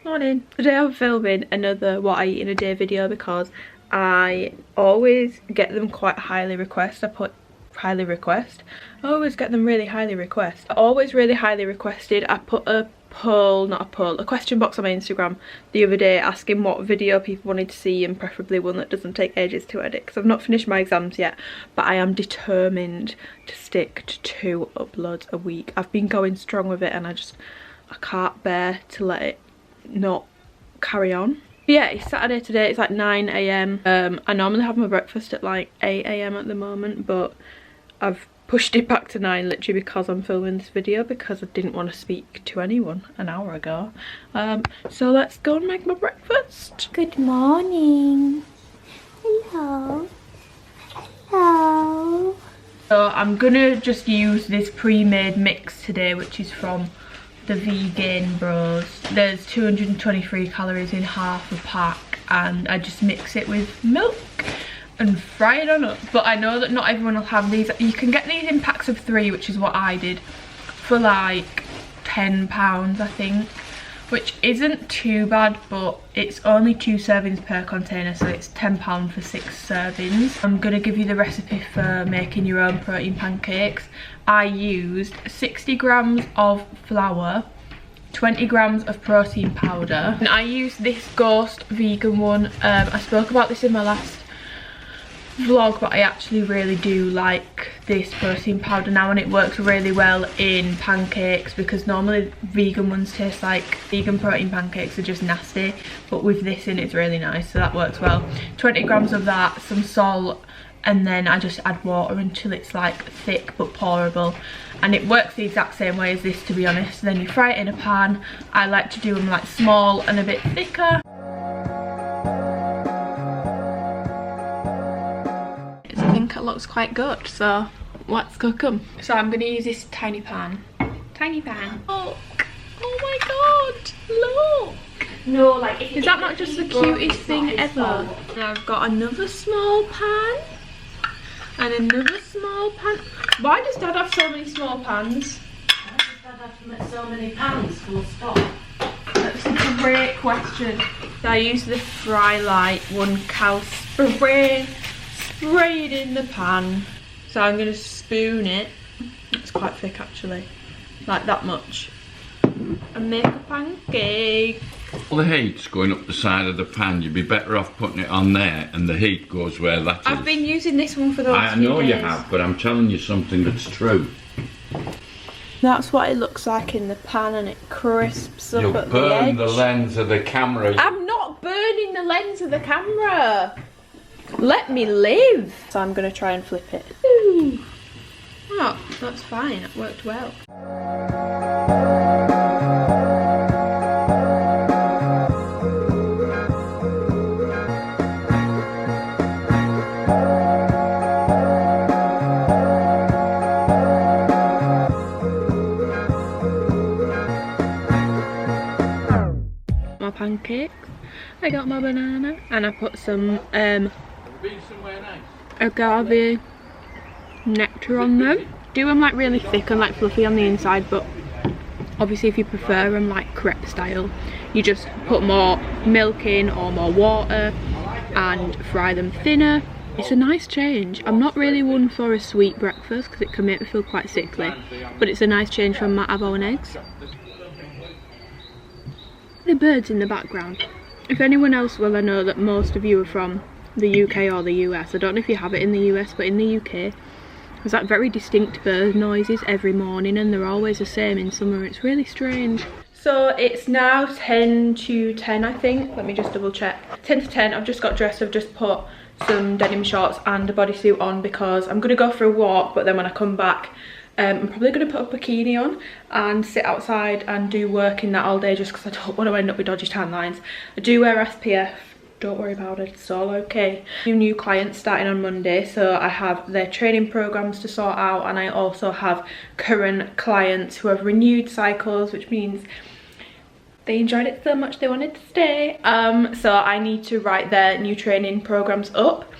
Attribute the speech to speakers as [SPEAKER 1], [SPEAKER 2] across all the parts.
[SPEAKER 1] Morning. Today I'm filming another what I eat in a day video because I always get them quite highly requested. I put highly request. I always get them really highly requested. Always really highly requested. I put a poll, not a poll, a question box on my Instagram the other day asking what video people wanted to see, and preferably one that doesn't take ages to edit because I've not finished my exams yet, but I am determined to stick to 2 uploads a week. I've been going strong with it and I can't bear to let it not carry on. But yeah, it's Saturday today. It's like 9 AM. I normally have my breakfast at like 8 AM at the moment, but I've pushed it back to 9 literally because I'm filming this video, because I didn't want to speak to anyone an hour ago. So let's go and make my breakfast.
[SPEAKER 2] Good morning. Hello. Hello.
[SPEAKER 1] So I'm gonna just use this pre-made mix today, which is from the Vegan Bros. There's 223 calories in half a pack, and I just mix it with milk and fry it on up. But I know that not everyone will have these. You can get these in packs of 3, which is what I did, for like £10 I think, which isn't too bad, but it's only 2 servings per container, so it's £10 for 6 servings. I'm gonna give you the recipe for making your own protein pancakes. I used 60 grams of flour, 20 grams of protein powder, and I used this Ghost vegan one. I spoke about this in my last vlog, but I actually really do like this protein powder now, and it works really well in pancakes because normally vegan ones taste like vegan protein pancakes are just nasty, but with this in it's really nice, so that works well. 20 grams of that, some salt, and then I just add water until it's like thick but pourable, and it works the exact same way as this, to be honest. Then you fry it in a pan. I like to do them like small and a bit thicker. I think it looks quite good, so let's cook them. So I'm gonna use this tiny pan. Tiny pan. Look! Oh my god! Look!
[SPEAKER 2] No, like,
[SPEAKER 1] is that not just the cutest thing ever? And I've got another small pan and another small pan. Why does Dad have so many small pans?
[SPEAKER 2] Why does Dad have so many pans full stop?
[SPEAKER 1] That's a great question. So I use the Fry Light 1 cal spray. Spray it in the pan. So I'm gonna spoon it. It's quite thick actually, like that much, and make a pancake.
[SPEAKER 3] All the heat's going up the side of the pan. You'd be better off putting it on there, and the heat goes where that is.
[SPEAKER 1] I've been using this one for the last few days.
[SPEAKER 3] I know you have, but I'm telling you something that's true.
[SPEAKER 1] That's what it looks like in the pan, and it crisps up at the edge.
[SPEAKER 3] You'll burn the lens of the camera.
[SPEAKER 1] I'm not burning the lens of the camera. Let me live. So I'm gonna try and flip it. Ooh. Oh, that's fine. It worked well. My pancakes. I got my banana and I put some agave nectar on them. Do them like really thick and like fluffy on the inside, but obviously if you prefer them like crepe style, you just put more milk in or more water and fry them thinner. It's a nice change. I'm not really one for a sweet breakfast because it can make me feel quite sickly, but it's a nice change from my avo and eggs. The birds in the background. If anyone else will, I know that most of you are from the UK or the US. I don't know if you have it in the US, but in the UK there's like very distinct bird noises every morning, and they're always the same in summer. It's really strange. So it's now 10 to 10 I think. Let me just double check. 10 to 10. I've just got dressed. I've just put some denim shorts and a bodysuit on because I'm gonna go for a walk, but then when I come back I'm probably going to put a bikini on and sit outside and do work in that all day, just because I don't want to end up with dodgy tan lines. I do wear SPF, don't worry about it, it's all okay. New clients starting on Monday, so I have their training programs to sort out, and I also have current clients who have renewed cycles, which means they enjoyed it so much they wanted to stay. So I need to write their new training programs up.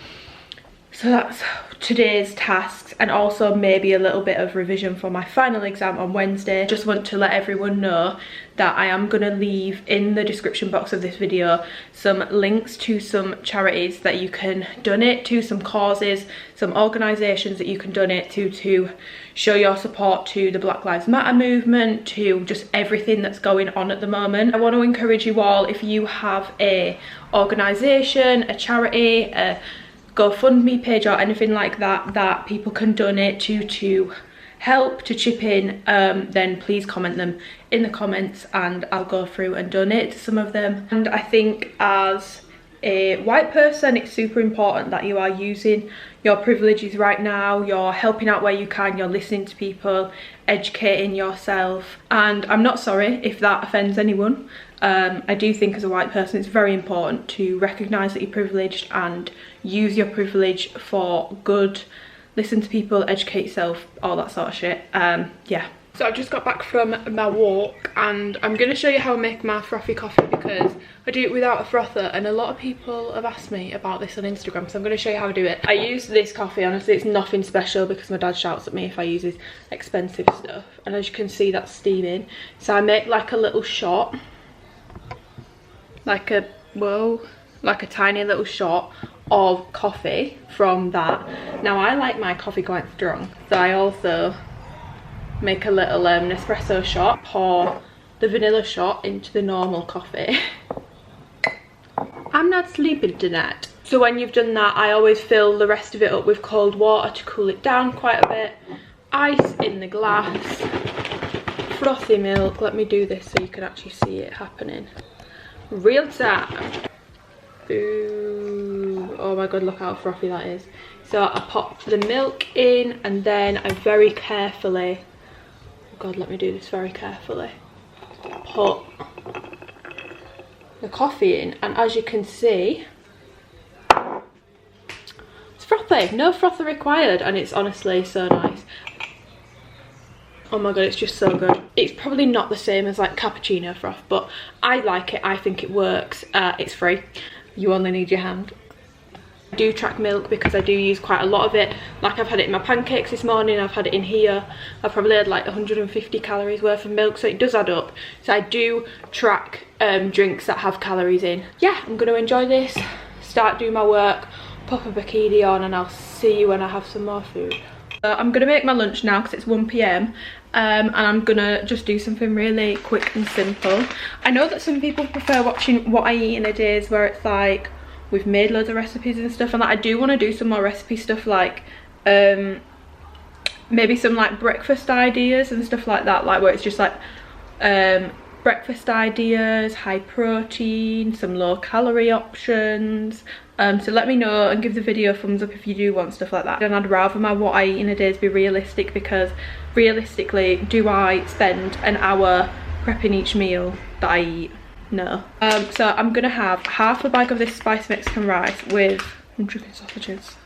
[SPEAKER 1] So that's today's tasks, and also maybe a little bit of revision for my final exam on Wednesday. Just want to let everyone know that I am going to leave in the description box of this video some links to some charities that you can donate to, some causes, some organisations that you can donate to show your support to the Black Lives Matter movement, to just everything that's going on at the moment. I want to encourage you all, if you have a organisation, a charity, a GoFundMe page or anything like that that people can donate to help, to chip in, then please comment them in the comments and I'll go through and donate to some of them. And I think as a white person, it's super important that you are using your privileges right now. You're helping out where you can, you're listening to people, educating yourself, and I'm not sorry if that offends anyone. I do think as a white person it's very important to recognise that you're privileged and use your privilege for good. Listen to people, educate yourself, all that sort of shit. Yeah. So I've just got back from my walk and I'm going to show you how I make my frothy coffee, because I do it without a frother and a lot of people have asked me about this on Instagram, so I'm going to show you how I do it. I use this coffee, honestly it's nothing special because my dad shouts at me if I use this expensive stuff, and as you can see that's steaming. So I make like a little shot, like a tiny little shot of coffee from that. Now I like my coffee quite strong, so I also make a little Nespresso shot, pour the vanilla shot into the normal coffee. I'm not sleeping tonight. So when you've done that, I always fill the rest of it up with cold water to cool it down quite a bit. Ice in the glass, frothy milk. Let me do this so you can actually see it happening. Real time. Ooh, oh my god, look how frothy that is. So I pop the milk in and then I very carefully, oh god, let me do this very carefully, put the coffee in, and as you can see it's frothy, no frother required, and it's honestly so nice. Oh my god, it's just so good. It's probably not the same as like cappuccino froth, but I like it, I think it works. It's free, you only need your hand. I do track milk because I do use quite a lot of it. Like I've had it in my pancakes this morning, I've had it in here. I've probably had like 150 calories worth of milk, so it does add up. So I do track drinks that have calories in. Yeah, I'm gonna enjoy this, start doing my work, pop a bikini on, and I'll see you when I have some more food. I'm gonna make my lunch now because it's 1 PM. And I'm gonna just do something really quick and simple. I know that some people prefer watching what I eat in a day, where it's like we've made loads of recipes and stuff, and I do want to do some more recipe stuff, like maybe some like breakfast ideas and stuff like that, like where it's just like breakfast ideas, high protein, some low calorie options. So let me know and give the video a thumbs up if you do want stuff like that. And I'd rather my what I eat in a day be realistic, because realistically, do I spend an hour prepping each meal that I eat? No. So I'm gonna have half a bag of this spice Mexican rice with chicken sausages.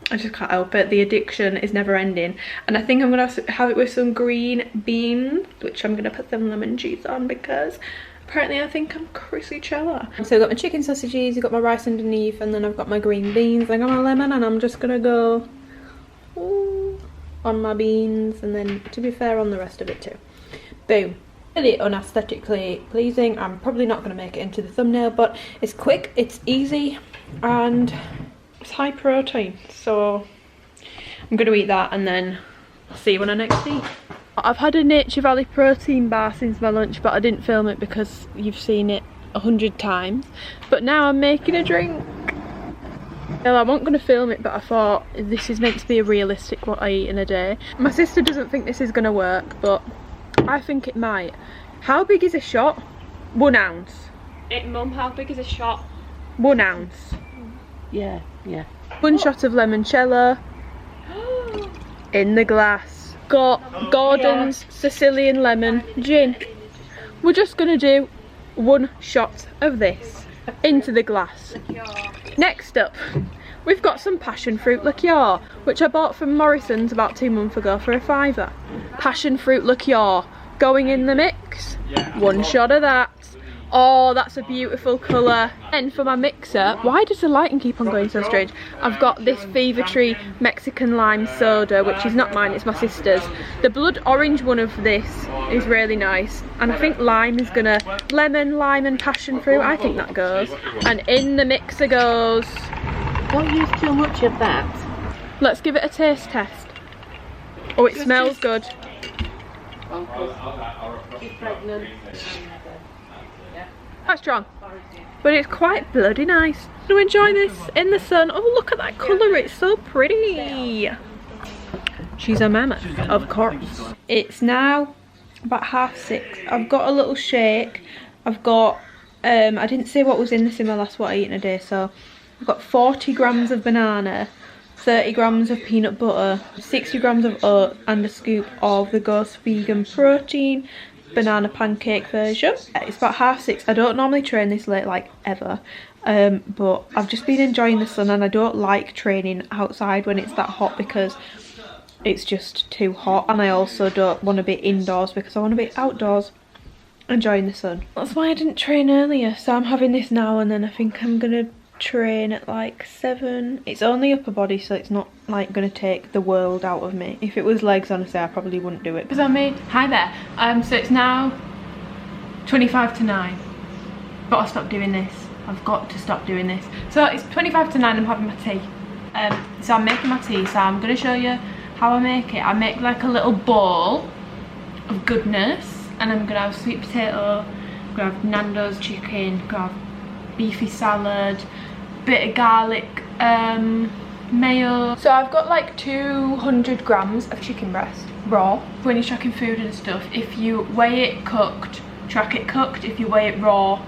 [SPEAKER 1] I just can't help it, the addiction is never ending. And I think I'm gonna have it with some green beans, which I'm gonna put some lemon juice on because apparently I think I'm Chrissy Chella. So I've got my chicken sausages, I've got my rice underneath, and then I've got my green beans, I got my lemon, and I'm just gonna go on my beans, and then to be fair on the rest of it too. Boom. Really unaesthetically pleasing. I'm probably not going to make it into the thumbnail, but it's quick, it's easy, and it's high protein, so I'm going to eat that and then I'll see you when I next eat. I've had a Nature Valley protein bar since my lunch, but I didn't film it because you've seen it 100 times. But now I'm making a drink. Well, I wasn't going to film it, but I thought this is meant to be a realistic what I eat in a day. My sister doesn't think this is going to work, but I think it might. How big is a shot? 1 ounce. Mum, how big is a shot? 1 ounce.
[SPEAKER 2] Yeah.
[SPEAKER 1] 1 shot of limoncello in the glass. Got Gordon's Sicilian lemon gin. We're just gonna do 1 shot of this into the glass. Next up, we've got some passion fruit liqueur, which I bought from Morrison's about 2 months ago for a £5. Passion fruit liqueur going in the mix. 1 shot of that. Oh, that's a beautiful colour. And for my mixer, why does the lighting keep on going so strange? I've got this Fever Tree Mexican lime soda, which is not mine, it's my sister's. The blood orange one of this is really nice. And I think lime is gonna, lemon, lime and passion fruit, I think that goes. And in the mixer goes...
[SPEAKER 2] Don't use too much of that.
[SPEAKER 1] Let's give it a taste test. Oh, it smells good.
[SPEAKER 2] She's pregnant.
[SPEAKER 1] Quite strong, but it's quite bloody nice. To enjoy this in the sun. Oh, look at that colour, it's so pretty. She's a mammoth, of course. It's now about 6:30. I've got a little shake. I've got, I didn't say what was in this in my last what I eat in a day, so I've got 40 grams of banana, 30 grams of peanut butter, 60 grams of oats, and a scoop of the Ghost vegan protein banana pancake version. It's about 6:30. I don't normally train this late, like, ever, but I've just been enjoying the sun, and I don't like training outside when it's that hot because it's just too hot, and I also don't want to be indoors because I want to be outdoors enjoying the sun. That's why I didn't train earlier, so I'm having this now, and then I think I'm gonna train at like 7. It's only upper body, so it's not like gonna take the world out of me. If it was legs, honestly, I probably wouldn't do it. Because I made, hi there, so it's now 25 to 9. Gotta stop doing this. I've got to stop doing this. So it's 25 to 9, I'm having my tea. So I'm making my tea, so I'm gonna show you how I make it. I make like a little bowl of goodness, and I'm gonna have sweet potato, I'm gonna have Nando's chicken, I'm gonna have beefy salad, bit of garlic mayo. So I've got like 200 grams of chicken breast raw. When you're tracking food and stuff, if you weigh it cooked, track it cooked. If you weigh it raw,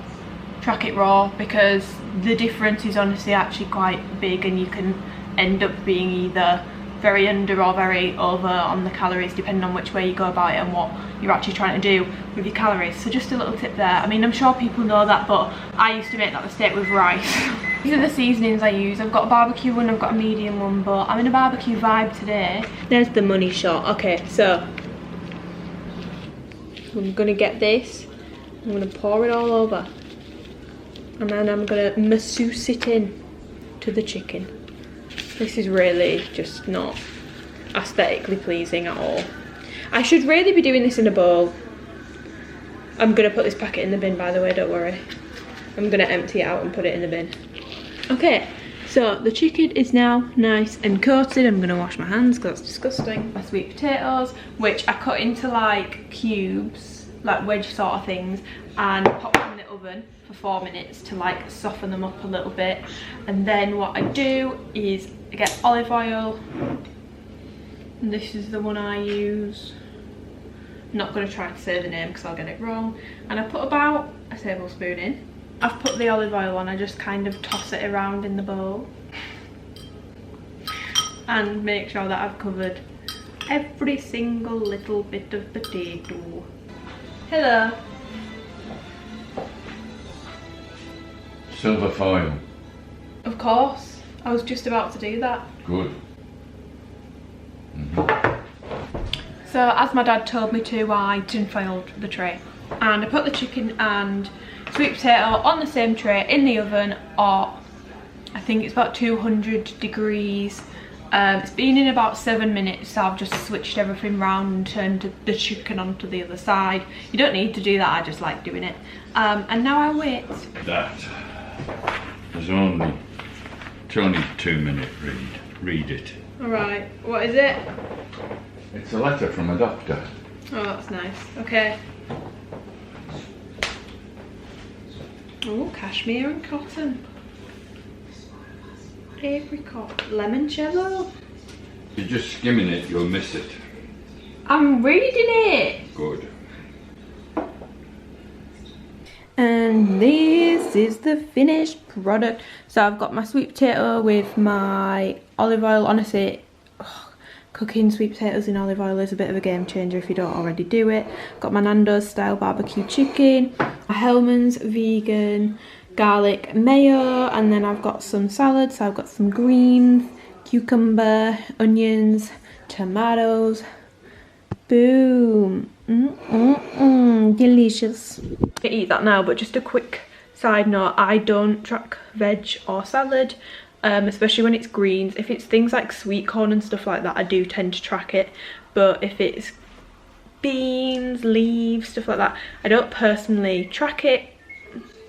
[SPEAKER 1] track it raw, because the difference is honestly actually quite big, and you can end up being either very under or very over on the calories, depending on which way you go about it and what you're actually trying to do with your calories. So just a little tip there. I mean, I'm sure people know that, but I used to make that mistake with rice. These are the seasonings I use. I've got a barbecue one, I've got a medium one, but I'm in a barbecue vibe today. There's the money shot. Okay, so I'm gonna get this, I'm gonna pour it all over, and then I'm gonna masseuse it in to the chicken. This is really just not aesthetically pleasing at all. I should really be doing this in a bowl. I'm gonna put this packet in the bin, by the way, don't worry. I'm gonna empty it out and put it in the bin. Okay, so the chicken is now nice and coated. I'm gonna wash my hands because that's disgusting. My sweet potatoes, which I cut into like cubes, like wedge sort of things, and pop them in the oven for 4 minutes to like soften them up a little bit. And then what I do is I get olive oil, and this is the one I use. I'm not going to try to say the name because I'll get it wrong. And I put about a tablespoon in. I've put the olive oil on, I just kind of toss it around in the bowl and make sure that I've covered every single little bit of potato. Hello.
[SPEAKER 3] Silver foil.
[SPEAKER 1] Of course, I was just about to do that.
[SPEAKER 3] Good.
[SPEAKER 1] So as my dad told me to, I tin foiled the tray, and I put the chicken and sweet potato on the same tray in the oven at, I think it's about 200 degrees. It's been in about 7 minutes, so I've just switched everything round and turned the chicken onto the other side. You don't need to do that, I just like doing it. And now I wait.
[SPEAKER 3] That is only, it's only 2 minute read. Read it.
[SPEAKER 1] Alright, what is it?
[SPEAKER 3] It's a letter from a doctor.
[SPEAKER 1] Oh, that's nice. Okay. Oh, cashmere and cotton. Apricot, limoncello.
[SPEAKER 3] You're just skimming it, you'll miss it.
[SPEAKER 1] I'm reading it.
[SPEAKER 3] Good.
[SPEAKER 1] And this is the finished product. So I've got my sweet potato with my olive oil. Honestly, cooking sweet potatoes in olive oil is a bit of a game changer if you don't already do it. Got my Nando's style barbecue chicken, my Hellmann's vegan garlic mayo, and then I've got some salad. So I've got some greens, cucumber, onions, tomatoes, Boom. Delicious. I eat that now, but just a quick side note, I don't track veg or salad, especially when it's greens. If it's things like sweet corn and stuff like that, I do tend to track it, but if it's beans, leaves, stuff like that, I don't personally track it.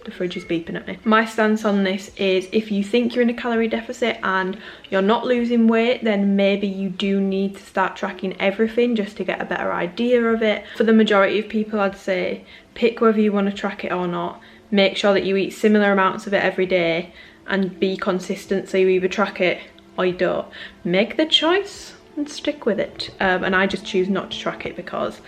[SPEAKER 1] The fridge is beeping at me. My stance on this is, if you think you're in a calorie deficit and you're not losing weight, then maybe you do need to start tracking everything just to get a better idea of it. For the majority of people, I'd say pick whether you want to track it or not. Make sure that you eat similar amounts of it every day and be consistent, so you either track it or you don't. Make the choice and stick with it. And I just choose not to track it because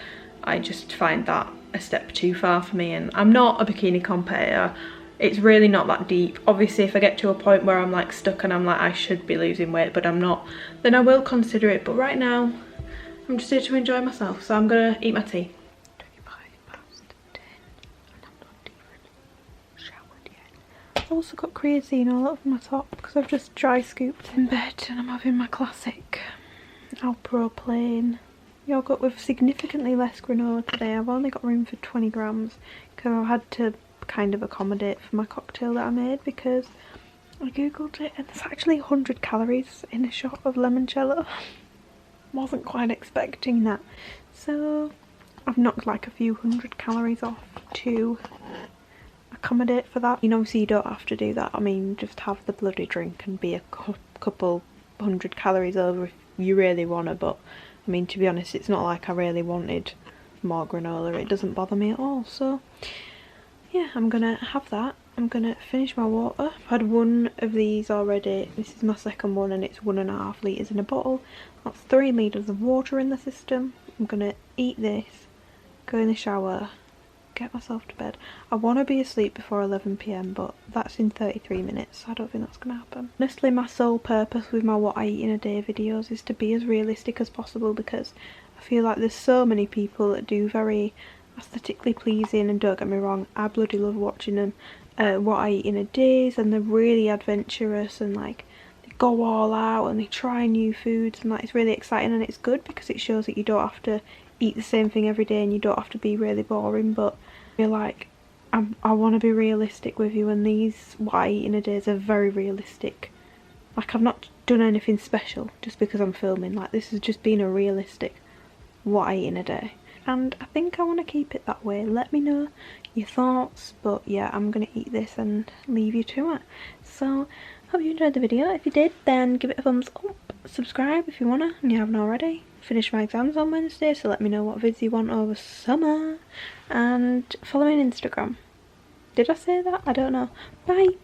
[SPEAKER 1] I just find that a step too far for me, and I'm not a bikini competitor. It's really not that deep. Obviously, if I get to a point where I'm like stuck and I'm like I should be losing weight but I'm not, then I will consider it, but right now I'm just here to enjoy myself, so I'm gonna eat my tea. 10 and I'm not even showered yet. I've also got creatine all over my top because I've just dry scooped in bed, and I'm having my classic Alpro plain yogurt with significantly less granola today. I've only got room for 20 grams because I've had to kind of accommodate for my cocktail that I made, because I googled it and there's actually 100 calories in a shot of limoncello. Wasn't quite expecting that, so I've knocked like a few 100 calories off to accommodate for that. You know, obviously you don't have to do that. I mean, just have the bloody drink and be a couple 100 calories over if you really want to, but I mean, to be honest, it's not like I really wanted more granola. It doesn't bother me at all. So yeah, I'm gonna have that. I'm gonna finish my water. I've had one of these already. This is my second one, and it's 1.5 litres in a bottle. That's 3 litres of water in the system. I'm gonna eat this, go in the shower, get myself to bed. I want to be asleep before 11 PM, but that's in 33 minutes, so I don't think that's going to happen. Honestly, my sole purpose with my what I eat in a day videos is to be as realistic as possible, because I feel like there's so many people that do very aesthetically pleasing, and don't get me wrong, I bloody love watching them, what I eat in a days, and they're really adventurous and like they go all out and they try new foods, and like it's really exciting, and it's good because it shows that you don't have to eat the same thing every day and you don't have to be really boring. But I feel like I want to be realistic with you, and these what I eat in a day are very realistic. Like, I've not done anything special just because I'm filming. Like, this has just been a realistic what I eat in a day, and I think I want to keep it that way. Let me know your thoughts, but yeah, I'm gonna eat this and leave you to it. So hope you enjoyed the video. If you did, then give it a thumbs up, subscribe if you wanna and you haven't already. Finish my exams on Wednesday, so let me know what vids you want over summer, and follow me on Instagram. Did I say that? I don't know. Bye.